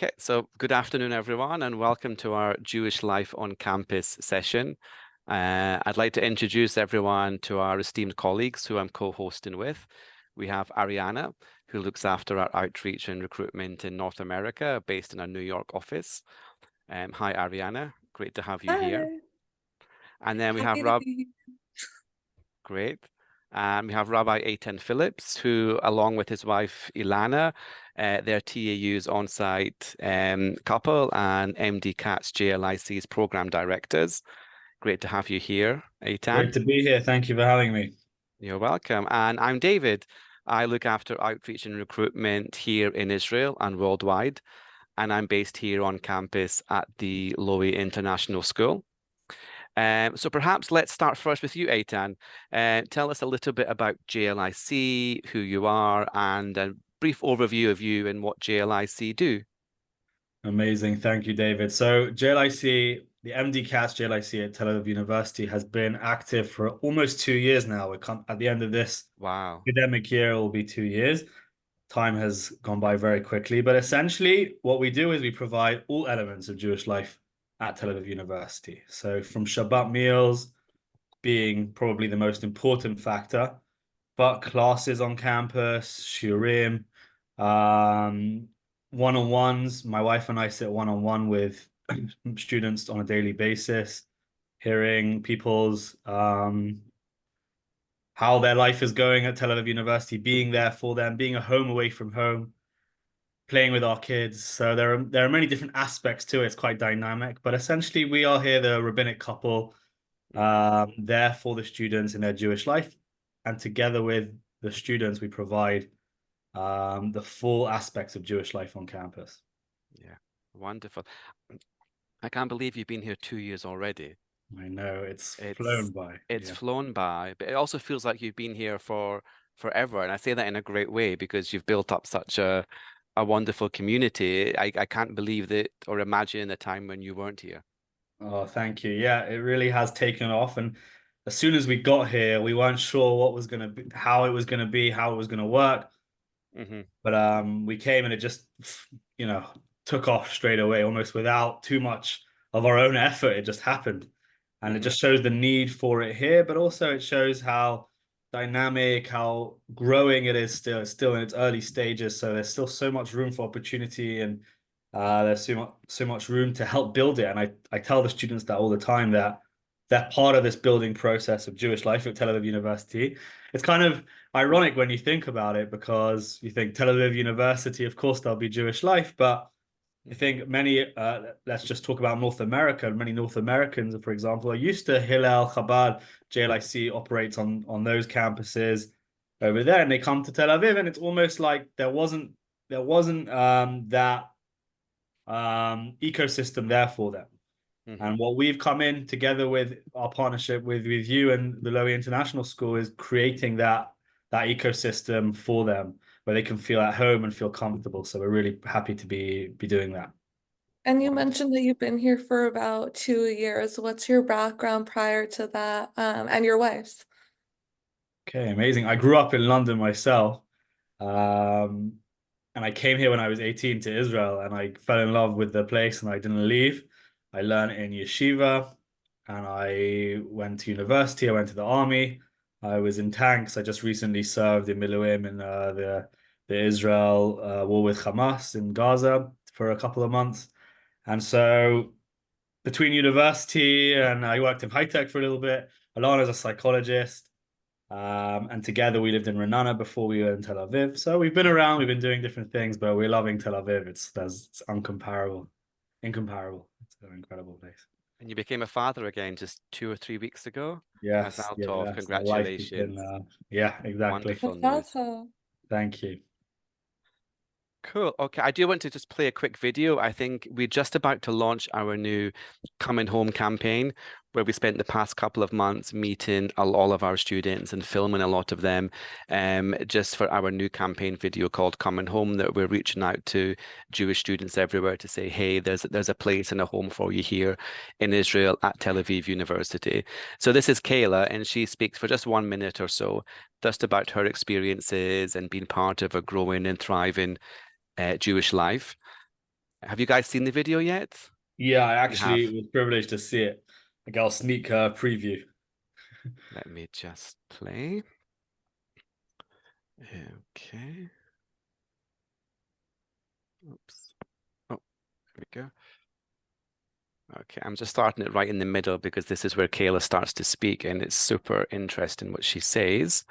Okay, so good afternoon, everyone, and welcome to our Jewish Life on Campus session. I'd like to introduce everyone to our esteemed colleagues who I'm co-hosting with. We have Ariana, who looks after our outreach and recruitment in North America, based in our New York office. Hi, Ariana. Great to have you here. Hi. And then we have Happy to be here. Great. We have Rabbi Eitan Phillips, who, along with his wife, Elana, they're TAU's on-site couple and MD Katz JLIC's program directors. Great to have you here, Eitan. Great to be here. Thank you for having me. You're welcome. And I'm David. I look after outreach and recruitment here in Israel and worldwide. And I'm based here on campus at the Lowy International School. So perhaps let's start first with you, Eitan. Tell us a little bit about JLIC, who you are, and a brief overview of you and what JLIC do. Amazing. Thank you, David. So JLIC, the MD Katz JLIC at Tel Aviv University has been active for almost 2 years now. At the end of this academic year, it will be 2 years. Time has gone by very quickly, but essentially what we do is we provide all elements of Jewish life at Tel Aviv University. So from Shabbat meals being probably the most important factor, but classes on campus, Shiurim, one-on-ones. My wife and I sit one-on-one with students on a daily basis, hearing people's how their life is going at Tel Aviv University, being there for them, being a home away from home, playing with our kids. So there are many different aspects to it. It's quite dynamic, but essentially we are here the rabbinic couple there for the students in their Jewish life, and together with the students we provide the full aspects of Jewish life on campus. Yeah, wonderful. I can't believe you've been here 2 years already. I know, it's flown by. It's flown by, but it also feels like you've been here for forever. And I say that in a great way because you've built up such a wonderful community. I can't believe that or imagine a time when you weren't here. Oh, thank you. Yeah, it really has taken off. And as soon as we got here, we weren't sure what was going to be, how it was going to be, how it was going to work. But we came and it just, took off straight away, almost without too much of our own effort. It just happened. And it just shows the need for it here, but also it shows how dynamic, how growing it is still. It's still in its early stages. So there's still so much room for opportunity, and there's so much room to help build it. And I tell the students that all the time, that they're part of this building process of Jewish life at Tel Aviv University. It's kind of ironic when you think about it, because you think Tel Aviv University, of course, there'll be Jewish life, but I think many, let's just talk about North America. Many North Americans, for example, are used to Hillel, Chabad, JLIC operates on those campuses over there, and they come to Tel Aviv, and it's almost like there wasn't that ecosystem there for them. And what we've come in together with our partnership with you and the Lowy International School is creating that ecosystem for them, where they can feel at home and feel comfortable. So we're really happy to be doing that. And you mentioned that you've been here for about 2 years. What's your background prior to that, and your wife's? Okay, amazing. I grew up in London myself, and I came here when I was 18 to Israel, and I fell in love with the place and I didn't leave. I learned in yeshiva, and I went to university. I went to the army. I was in tanks. I just recently served in Miluim in the Israel war with Hamas in Gaza for a couple of months. And so between university and I worked in high tech for a little bit, Alana's a psychologist, and together we lived in Renana before we were in Tel Aviv. So we've been around, we've been doing different things, but we're loving Tel Aviv. It's incomparable. It's an incredible place. And you became a father again just 2 or 3 weeks ago? Yes. Congratulations. Yeah, exactly. Wonderful news. Thank you. Cool. Okay, I do want to just play a quick video. I think we're just about to launch our new Coming Home campaign, where we spent the past couple of months meeting all of our students and filming a lot of them, just for our new campaign video called Coming Home, that we're reaching out to Jewish students everywhere to say, hey, there's a place and a home for you here in Israel at Tel Aviv University. So this is Kayla, and she speaks for just 1 minute or so, just about her experiences and being part of a growing and thriving Jewish life. Have you guys seen the video yet? Yeah, I You actually have. was privileged to see it. Like, I'll sneak a preview. Let me just play. Okay. Oops. Oh, there we go. Okay, I'm just starting it right in the middle because this is where Kayla starts to speak, and it's super interesting what she says.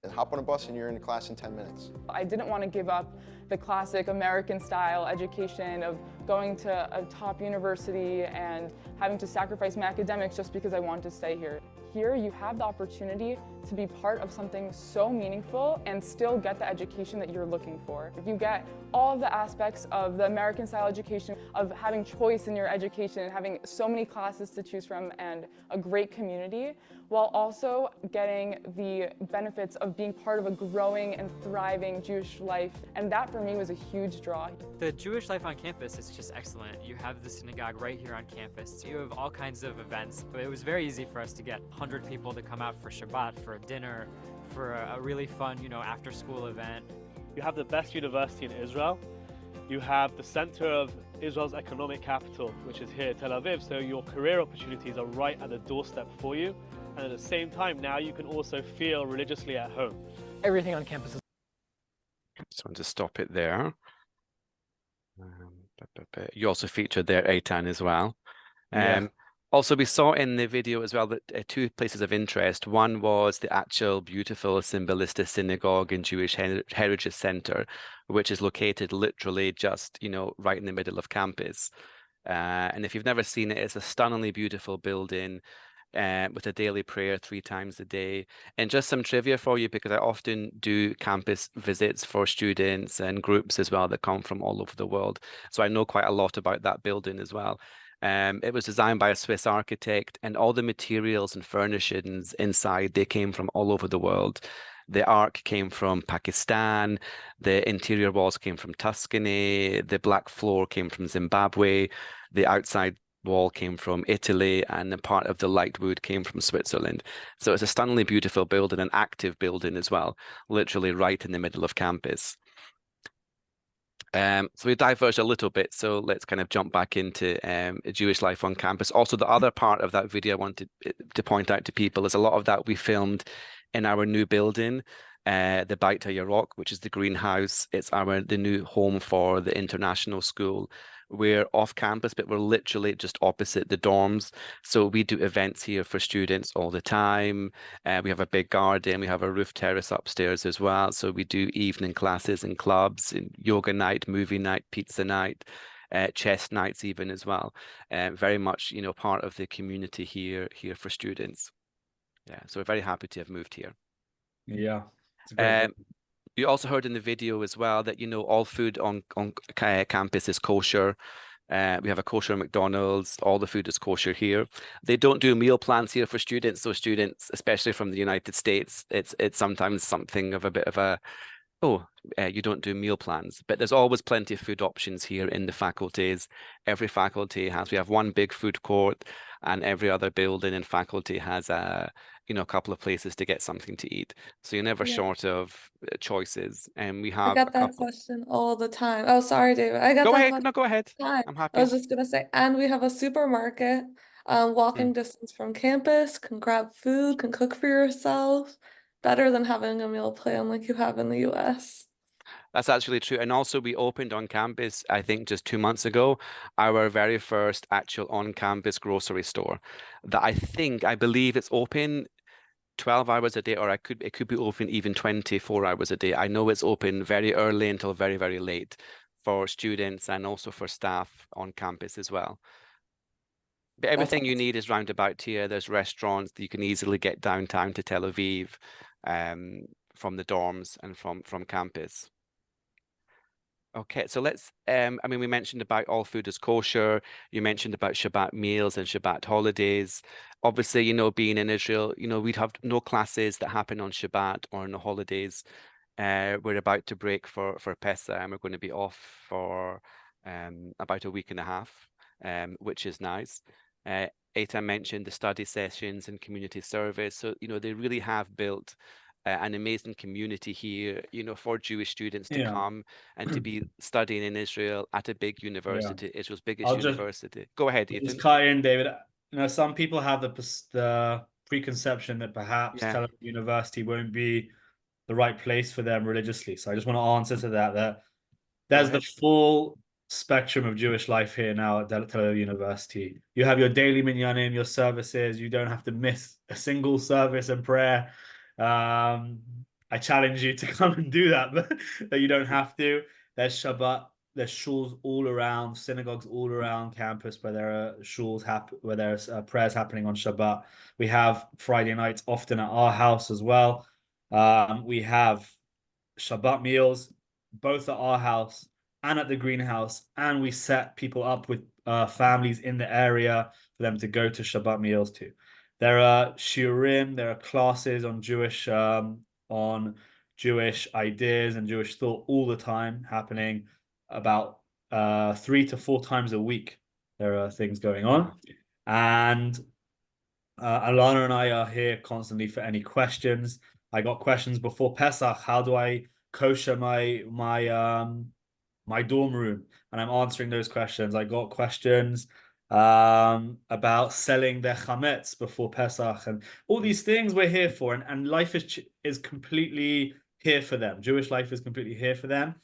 And hop on a bus and you're in the class in 10 minutes. I didn't want to give up the classic American style education of going to a top university and having to sacrifice my academics just because I wanted to stay here. Here you have the opportunity to be part of something so meaningful and still get the education that you're looking for. You get all of the aspects of the American style education, of having choice in your education and having so many classes to choose from and a great community, while also getting the benefits of being part of a growing and thriving Jewish life. And that for me was a huge draw. The Jewish life on campus is just excellent. You have the synagogue right here on campus. You have all kinds of events. But it was very easy for us to get 100 people to come out for Shabbat, for a dinner, for a really fun, after school event. You have the best university in Israel. You have the center of Israel's economic capital, which is here, Tel Aviv. So your career opportunities are right at the doorstep for you. And at the same time, now you can also feel religiously at home. Everything on campus is. Just want to stop it there. You also featured there Eitan as well. Yeah. Also, we saw in the video as well that two places of interest. One was the actual beautiful symbolistic synagogue and Jewish Heritage Center, which is located literally just, right in the middle of campus. And if you've never seen it, it's a stunningly beautiful building with a daily prayer 3 times a day. And just some trivia for you, because I often do campus visits for students and groups as well that come from all over the world. So I know quite a lot about that building as well. It was designed by a Swiss architect, and all the materials and furnishings inside, they came from all over the world. The ark came from Pakistan, the interior walls came from Tuscany, the black floor came from Zimbabwe, the outside wall came from Italy, and a part of the light wood came from Switzerland. So it's a stunningly beautiful building, an active building as well, literally right in the middle of campus. So we diverged a little bit, so let's kind of jump back into Jewish life on campus. Also, the other part of that video I wanted to point out to people is a lot of that we filmed in our new building, the Beit HaYarok, which is the greenhouse. It's the new home for the international school. We're off campus, but we're literally just opposite the dorms. So we do events here for students all the time. We have a big garden. We have a roof terrace upstairs as well. So we do evening classes and clubs, and yoga night, movie night, pizza night, chess nights even as well. Very much, part of the community here for students. Yeah, so we're very happy to have moved here. Yeah. It's a great You also heard in the video as well that, all food on campus is kosher. We have a kosher McDonald's. All the food is kosher here. They don't do meal plans here for students. So students, especially from the United States, it's sometimes something of a bit of a, you don't do meal plans. But there's always plenty of food options here in the faculties. Every faculty we have one big food court, and every other building and faculty has a couple of places to get something to eat. So you're never short of choices. And we have I get that question all the time. Oh, sorry, David. I got Go that ahead. question No, go ahead. all the time. I'm happy. I was just gonna say, and we have a supermarket, walking distance from campus, can grab food, can cook for yourself. Better than having a meal plan like you have in the US. That's actually true. And also we opened on campus, I think just 2 months ago, our very first actual on-campus grocery store that I believe it's open 12 hours a day, or it could be open even 24 hours a day. I know it's open very early until very, very late for students and also for staff on campus as well. But everything you need is round about here. There's restaurants that you can easily get downtown to Tel Aviv from the dorms and from campus. Okay, so let's, we mentioned about all food is kosher. You mentioned about Shabbat meals and Shabbat holidays. Obviously, being in Israel, we'd have no classes that happen on Shabbat or on the holidays. We're about to break for Pesach, and we're going to be off for about a week and a half, which is nice. Eitan mentioned the study sessions and community service. So, they really have built an amazing community here, you know, for Jewish students to Yeah. come and to be studying in Israel at a big university, Israel's biggest I'll just university. Go ahead, just Ethan. cut in, David. You know, some people have the preconception that perhaps Yeah. Tel Aviv University won't be the right place for them religiously. So I just want to answer to that there's the full spectrum of Jewish life here now at Tel Aviv University. You have your daily minyanim, your services. You don't have to miss a single service and prayer. I challenge you to come and do that, but you don't have to. There's Shabbat. There's shuls all around, synagogues all around campus where there are shuls where there's prayers happening on Shabbat. We have Friday nights often at our house as well. We have Shabbat meals both at our house and at the greenhouse, and we set people up with families in the area for them to go to Shabbat meals to. There are Shiurim, there are classes on Jewish ideas and Jewish thought all the time happening, about 3 to 4 times a week. There are things going on, and Elana and I are here constantly for any questions. I got questions before Pesach. How do I kosher my dorm room? And I'm answering those questions. I got questions about selling their chametz before Pesach, and all these things we're here for. And life is completely here for them. Jewish life is completely here for them.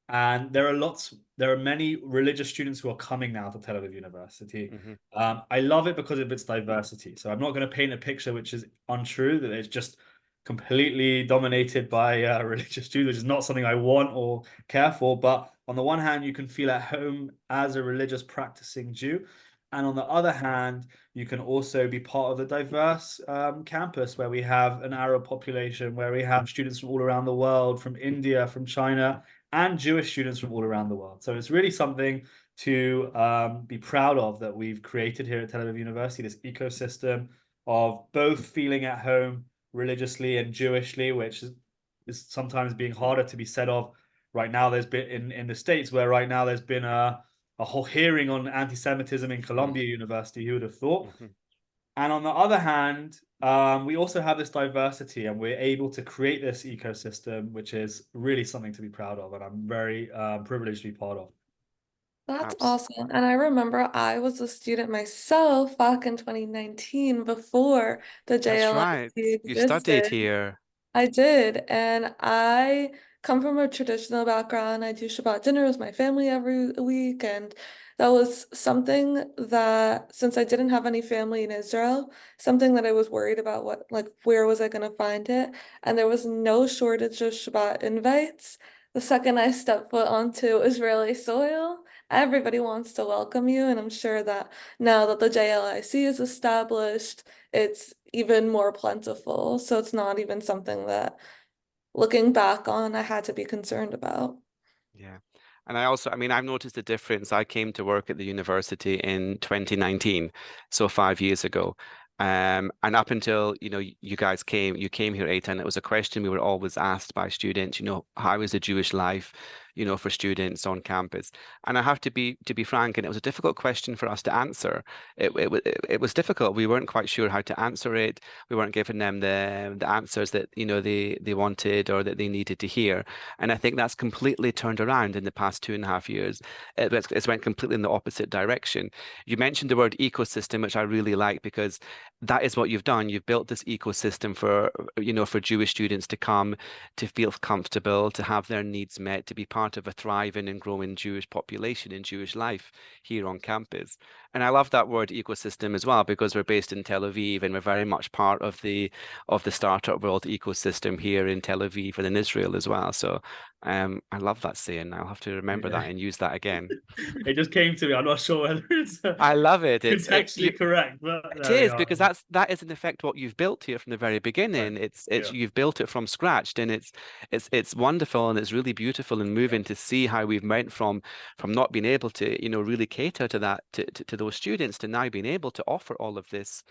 And there are many religious students who are coming now to Tel Aviv University. I love it because of its diversity. So I'm not going to paint a picture which is untrue, that it's just completely dominated by religious Jews, which is not something I want or care for. But on the one hand, you can feel at home as a religious practicing Jew. And on the other hand, you can also be part of the diverse campus where we have an Arab population, where we have students from all around the world, from India, from China, and Jewish students from all around the world. So it's really something to be proud of that we've created here at Tel Aviv University, this ecosystem of both feeling at home religiously and Jewishly, which is sometimes being harder to be said of right now. There's been in the States, where right now there's been a whole hearing on anti-Semitism in Columbia University. Who would have thought? And on the other hand, we also have this diversity, and we're able to create this ecosystem, which is really something to be proud of, and I'm very privileged to be part of. That's awesome. And I remember I was a student myself back in 2019 before the JLIC That's right. You studied existed. here. I did, and I come from a traditional background. I do Shabbat dinner with my family every week, and that was something that, since I didn't have any family in Israel, something that I was worried about, where was I going to find it? And there was no shortage of Shabbat invites. The second I stepped foot onto Israeli soil, everybody wants to welcome you, and I'm sure that now that the JLIC is established, it's even more plentiful. So it's not even something that, looking back on, I had to be concerned about. Yeah. And I've noticed the difference. I came to work at the university in 2019, so 5 years ago. And up until, you guys came here, Eitan, it was a question we were always asked by students, how is the Jewish life, for students on campus? And I have to be frank, and it was a difficult question for us to answer. It was difficult. We weren't quite sure how to answer it. We weren't giving them the answers that, they wanted or that they needed to hear. And I think that's completely turned around in the past 2.5 years. It's went completely in the opposite direction. You mentioned the word ecosystem, which I really like, because that is what you've done. You've built this ecosystem for Jewish students to come, to feel comfortable, to have their needs met, to be part of a thriving and growing Jewish population in Jewish life here on campus. And I love that word ecosystem as well, because we're based in Tel Aviv, and we're very much part of the startup world ecosystem here in Tel Aviv and in Israel as well. So I love that saying. I'll have to remember that and use that again. It just came to me. I'm not sure whether it's I love it. It's actually correct, but it is, because that is in effect what you've built here from the very beginning. Right. You've built it from scratch, and it's wonderful, and it's really beautiful and moving to see how we've went from not being able to really cater to that to those students, to now being able to offer all of this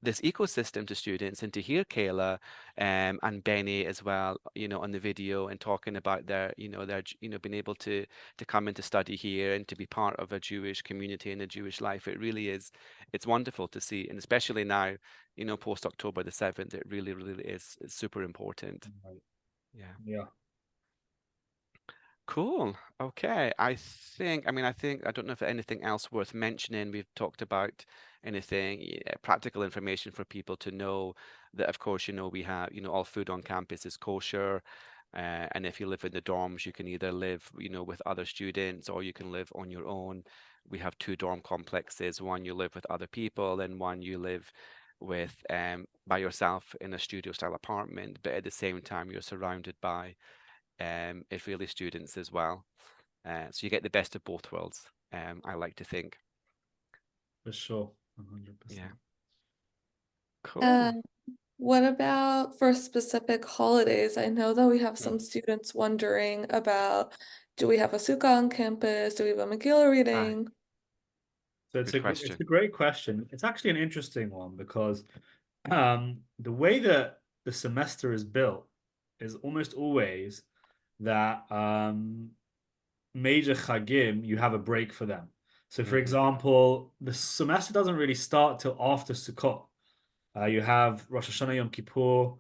this ecosystem to students, and to hear Kayla and Benny as well, on the video, and talking about their being able to come and to study here and to be part of a Jewish community and a Jewish life. It really is, it's wonderful to see, and especially now, post October the 7th, it really, really is, it's super important. Right. Yeah. Cool. Okay. I don't know if there's anything else worth mentioning. We've talked about anything, practical information for people to know that, of course, we have, all food on campus is kosher. And if you live in the dorms, you can either live, with other students, or you can live on your own. We have 2 dorm complexes. One you live with other people, and one you live with by yourself in a studio style apartment, but at the same time you're surrounded by Israeli students as well. So you get the best of both worlds, I like to think. For sure, 100%. Yeah. Cool. What about for specific holidays? I know that we have some students wondering about, do we have a sukkah on campus? Do we have a Megillah reading? So it's a great question. It's actually an interesting one, because the way that the semester is built is almost always that major Chagim, you have a break for them. So for example, the semester doesn't really start till after Sukkot. You have Rosh Hashanah, Yom Kippur,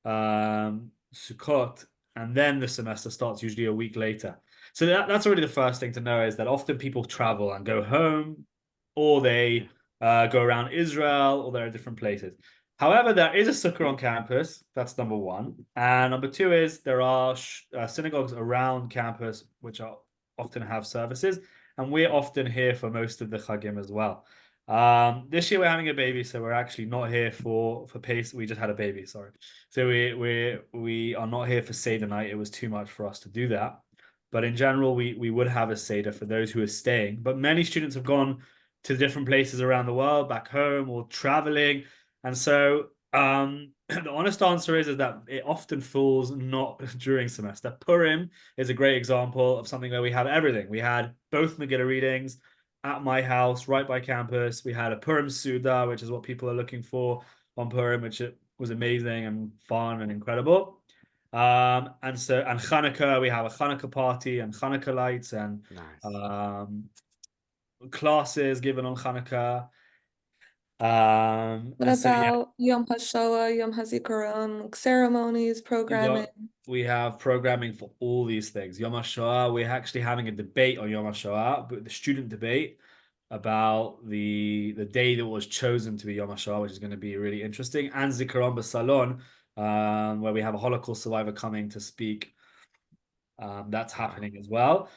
Sukkot, and then the semester starts usually a week later. So that's already the first thing to know, is that often people travel and go home, or they go around Israel, or they're at different places. However, there is a sukkah on campus. That's number one. And number two is there are synagogues around campus which often have services. And we're often here for most of the Chagim as well. This year we're having a baby, so we're actually not here for Pesach. We just had a baby, sorry. So we are not here for Seder night. It was too much for us to do that. But in general, we would have a Seder for those who are staying. But many students have gone to different places around the world, back home, or traveling. And so the honest answer is that it often falls not during semester. Purim is a great example of something where we have everything. We had both Megillah readings at my house, right by campus. We had a Purim Suda, which is what people are looking for on Purim, which was amazing and fun and incredible. And Hanukkah, we have a Hanukkah party and Hanukkah lights, and classes given on Hanukkah. What about Yom HaShoah, Yom HaZikaron, ceremonies, programming? We have programming for all these things. Yom HaShoah, we're actually having a debate on Yom HaShoah, but the student debate about the day that was chosen to be Yom HaShoah, which is going to be really interesting, and Zikaron B'Salon, where we have a Holocaust survivor coming to speak. That's happening as well.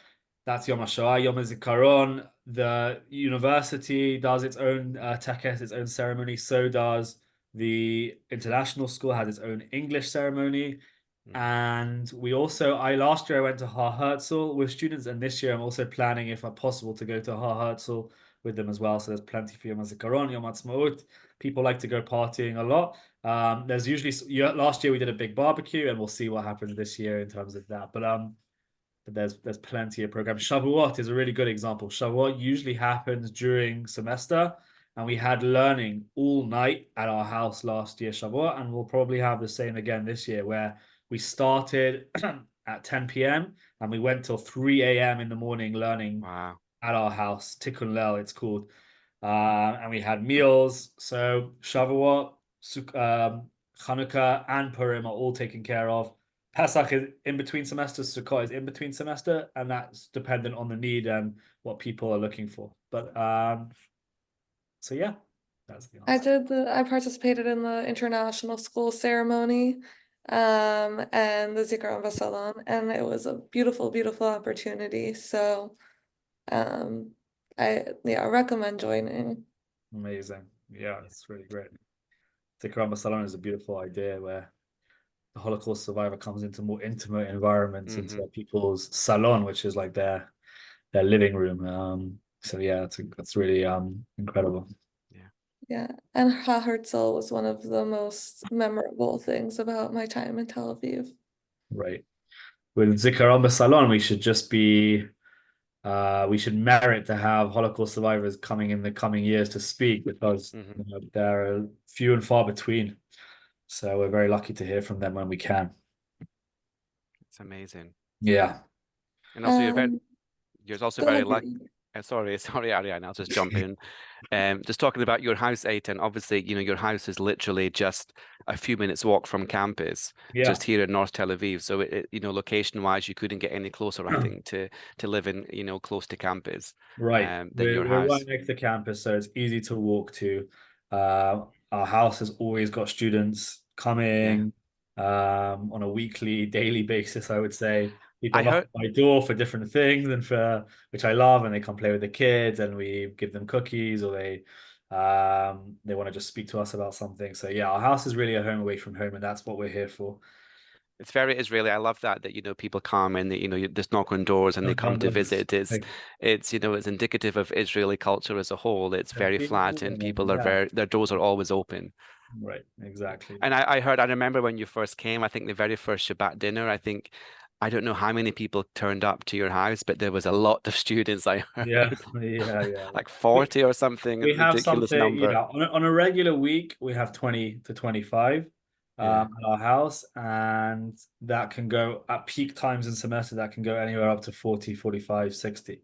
That's Yom HaShoah. Yom HaZikaron, the university does its own tekes, its own ceremony. So does the international school, has its own English ceremony. And we also, last year I went to Har Herzl with students, and this year I'm also planning, if possible, to go to Har Herzl with them as well. So there's plenty for Yom HaZikaron, Yom HaTzmaut. People like to go partying a lot. There's usually, last year we did a big barbecue, and we'll see what happens this year in terms of that. But there's plenty of programs. Shavuot is a really good example. Shavuot usually happens during semester, and we had learning all night at our house last year, Shavuot, and we'll probably have the same again this year, where we started at 10 p.m. and we went till 3 a.m. in the morning learning at our house. Tikkun Lel, it's called. And we had meals. So Shavuot, Hanukkah, and Purim are all taken care of. Pesach is in between semesters, Sukkot is in between semester, and that's dependent on the need and what people are looking for. But so yeah, that's the answer. I participated in the international school ceremony and the Zikaron Vasalon, and it was a beautiful, beautiful opportunity. So I recommend joining. Amazing. Yeah, it's really great. Zikaron Vasalon is a beautiful idea where the Holocaust survivor comes into more intimate environments, into people's salon, which is like their living room. So yeah, that's really incredible. Yeah, and Har Herzl was one of the most memorable things about my time in Tel Aviv. Right. With Zikaron B'Salon, we should just be we should merit to have Holocaust survivors coming in the coming years to speak, because they're few and far between. So we're very lucky to hear from them when we can. It's amazing. Yeah. And also you're also very lucky. Rudy. Sorry, Ariana, I'll just jump in. Just talking about your house, Eitan, obviously, your house is literally just a few minutes walk from campus, just here in North Tel Aviv. So location-wise, you couldn't get any closer, I think, to live in, close to campus. Right. Than your We're house. right next to campus, so it's easy to walk to. Our house has always got students coming on a weekly, daily basis, I would say. People knock at my door for different things, and which I love, and they come play with the kids, and we give them cookies, or they want to just speak to us about something. So yeah, our house is really a home away from home, and that's what we're here for. It's very Israeli. I love that people come and you just knock on doors and they come to visit. It's it's indicative of Israeli culture as a whole. It's very flat, and people are their doors are always open. Right, exactly. And I remember when you first came, I think the very first Shabbat dinner, I don't know how many people turned up to your house, but there was a lot of students, I heard. Yeah. Like 40 or something. We have ridiculous something, number. On a regular week, we have 20 to 25 at our house, and that can go at peak times in semester, that can go anywhere up to 40, 45, 60.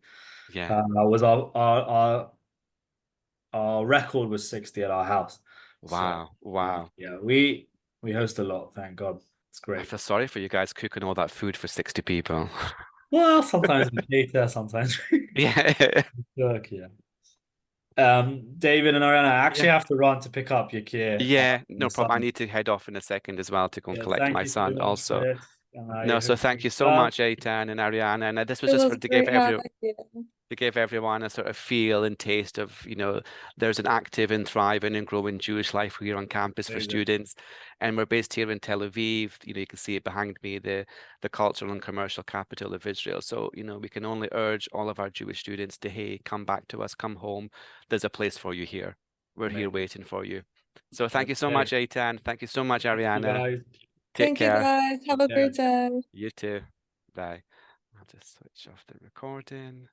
Yeah. Was our record was 60 at our house. Wow. So, wow. Yeah, we host a lot, thank God. It's great. I feel sorry for you guys cooking all that food for 60 people. Well, sometimes we cater, sometimes yeah. cook, yeah. David and Ariana, I actually have to run to pick up your kid. Yeah, no problem. I need to head off in a second as well to go and collect my son also. No, so thank you so much, Eitan and Ariana. And this was just to give everyone a sort of feel and taste of, there's an active and thriving and growing Jewish life here on campus for students. And we're based here in Tel Aviv. You can see it behind me, the cultural and commercial capital of Israel. So, we can only urge all of our Jewish students to, hey, come back to us, come home. There's a place for you here. We're here waiting for you. So thank you so much, Eitan. Thank you so much, Ariana. Take care. Thank you, guys. Have a great day. You too. Bye. I'll just switch off the recording.